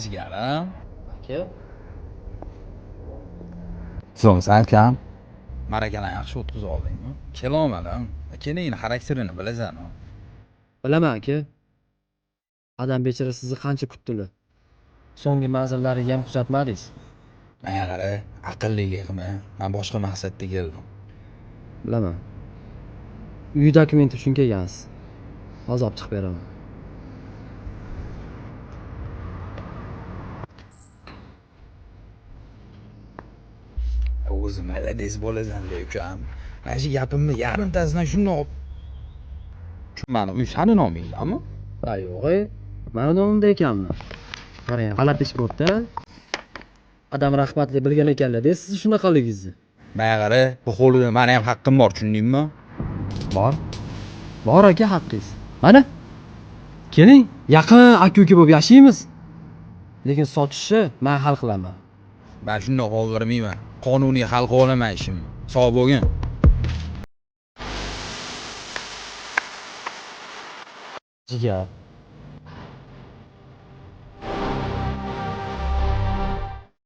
jigarim. Aka. So'ngsan kam. Marakalar yaxshi o'tkazib oldingmi? Kelolmadim. Keling, xarakterini bilasan. Bilaman aka. Adam bechara sizni qancha kutdilar. So'nggi manzillariga ham kuzatmadingiz. Menga qara, aqlli qilma. Men boshqa maqsadda keldim. Bilaman. Uy dokumenti uchun kelgansiz. Hozir olib chiqib beraman. O'zi malades bo'lasan-da, ukam. Mana shu gapimni yarimtasidan shundoq mani uy sani nomingdami? Ha yo'q, mani nomimda ekanmi? Qarang, g'alati ish bo'libdi. Adam rahmatli bilgan ekanlar-da sizni shunaqaligingizni. Menga qara, bu qo'lida meni ham haqqim bor, tushundingmi? Bor. Bor aka haqqingiz. Mana. Keling, yaqin aka-uka bo'lib yashaymiz. Lekin sotishni men hal qilaman. Men shundoq qoldirmayman. Qonuniy hal qila olaman ishimni. Sog' bo'lgin. Jigar.